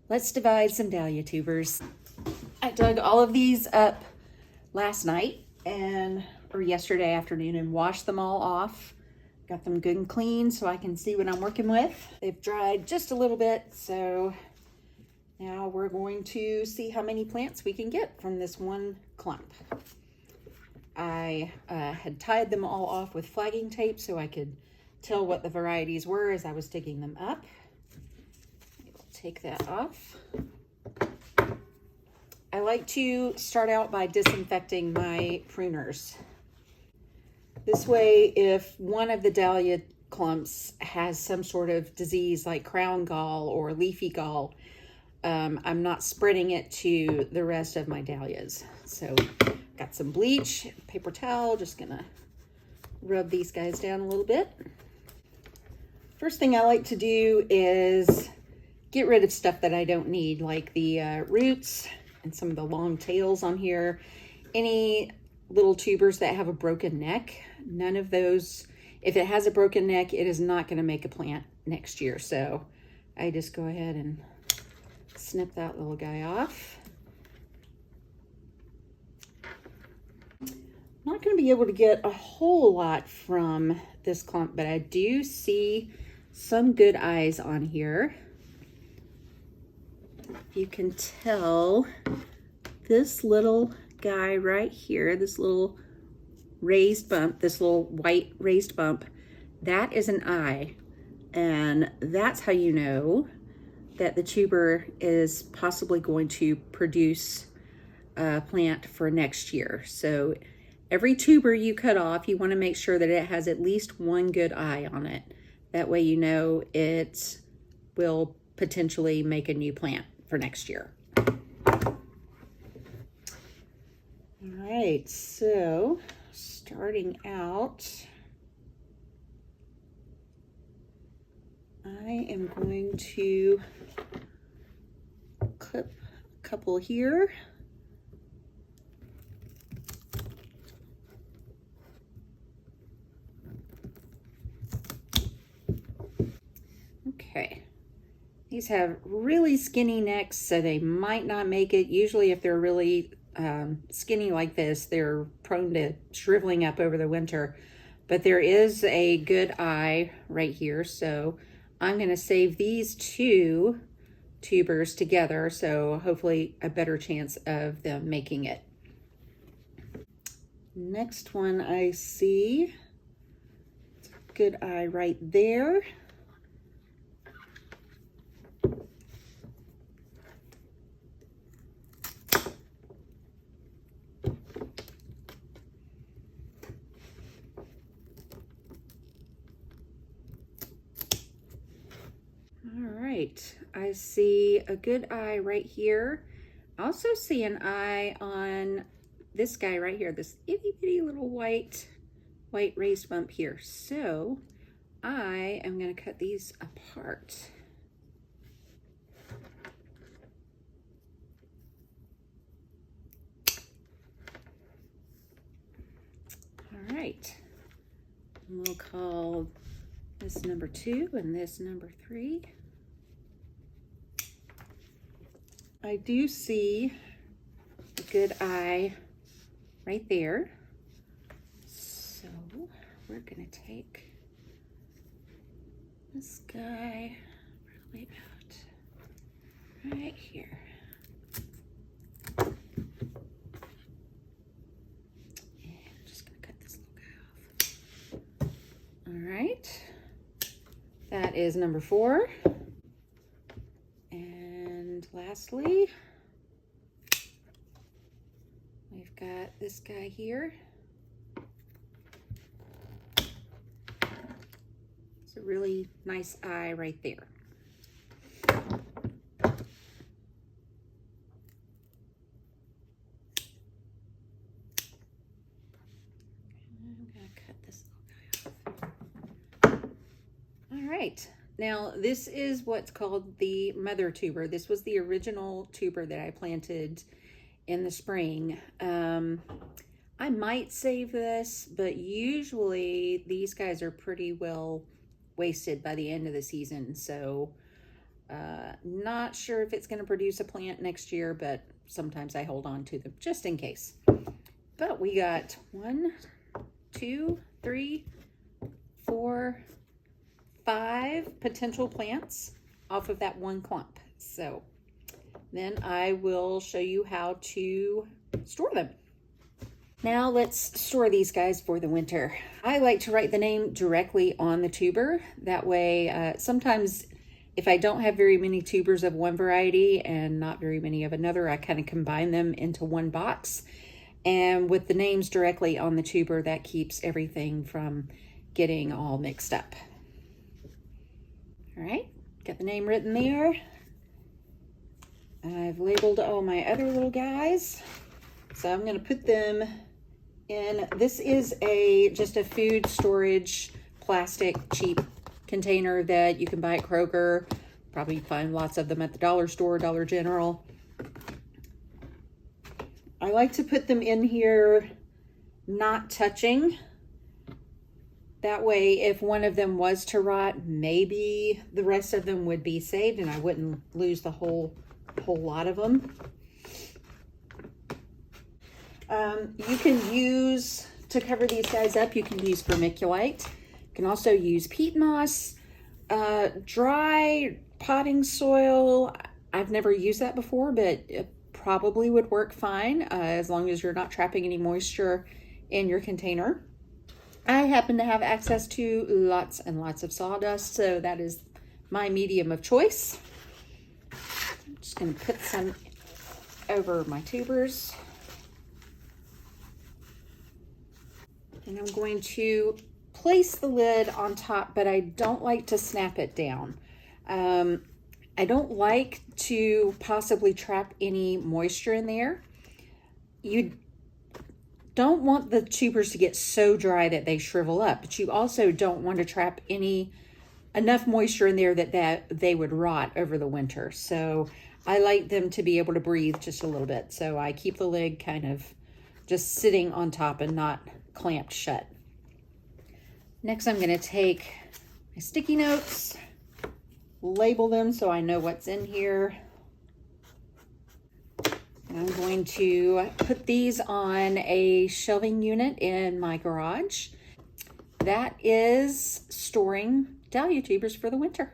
Let's divide some dahlia tubers. I dug all of these up last night or yesterday afternoon and washed them all off. Got them good and clean so I can see what I'm working with. They've dried just a little bit, so now we're going to see how many plants we can get from this one clump. I had tied them all off with flagging tape so I could tell what the varieties were as I was digging them up. Take that off. I like to start out by disinfecting my pruners. This way, if one of the dahlia clumps has some sort of disease like crown gall or leafy gall, I'm not spreading it to the rest of my dahlias. So got some bleach, paper towel, just gonna rub these guys down a little bit. First thing I like to do is get rid of stuff that I don't need, like the roots and some of the long tails on here. Any little tubers that have a broken neck, none of those, if it has a broken neck, it is not going to make a plant next year. So I just go ahead and snip that little guy off. I'm not going to be able to get a whole lot from this clump, but I do see some good eyes on here. You can tell this little guy right here, this little raised bump, this little white raised bump, that is an eye. And that's how you know that the tuber is possibly going to produce a plant for next year. So every tuber you cut off, you want to make sure that it has at least one good eye on it. That way you know it will potentially make a new plant for next year. All right, so starting out, I am going to clip a couple here. Okay. These have really skinny necks, so they might not make it. Usually if they're really skinny like this, they're prone to shriveling up over the winter. But there is a good eye right here, so I'm going to save these two tubers together, so hopefully a better chance of them making it. Next one I see, good eye right there. I see a good eye right here. I also see an eye on this guy right here, this itty bitty little white raised bump here. So I am going to cut these apart. All right, we'll call this number 2 and this number 3. I do see a good eye right there. So we're gonna take this guy probably about right here. And I'm just gonna cut this little guy off. All right, that is number 4. Lastly, we've got this guy here. It's a really nice eye right there. I'm gonna cut this little guy off. All right. Now, this is what's called the mother tuber. This was the original tuber that I planted in the spring. I might save this, but usually these guys are pretty well wasted by the end of the season. So Not sure if it's going to produce a plant next year, but sometimes I hold on to them just in case. But we got 1, 2, 3, 4, 5 potential plants off of that one clump. So then I will show you how to store them. Now let's store these guys for the winter. I like to write the name directly on the tuber. That way, sometimes if I don't have very many tubers of one variety and not very many of another, I kind of combine them into one box. And with the names directly on the tuber, that keeps everything from getting all mixed up. All right, got the name written there. I've labeled all my other little guys. So I'm gonna put them in, this is just a food storage plastic cheap container that you can buy at Kroger. Probably find lots of them at the dollar store, Dollar General. I like to put them in here not touching. That way, if one of them was to rot, maybe the rest of them would be saved and I wouldn't lose the whole lot of them. You can use, to cover these guys up, you can use vermiculite. You can also use peat moss, dry potting soil. I've never used that before, but it probably would work fine as long as you're not trapping any moisture in your container. I happen to have access to lots and lots of sawdust, so that is my medium of choice. I'm just going to put some over my tubers. And I'm going to place the lid on top, but I don't like to snap it down. I don't like to possibly trap any moisture in there. You don't want the tubers to get so dry that they shrivel up, but you also don't want to trap enough moisture in there that they would rot over the winter. So I like them to be able to breathe just a little bit. So I keep the lid kind of just sitting on top and not clamped shut. Next, I'm going to take my sticky notes, label them so I know what's in here. And I'm going to put these on a shelving unit in my garage. That is storing dahlia tubers for the winter.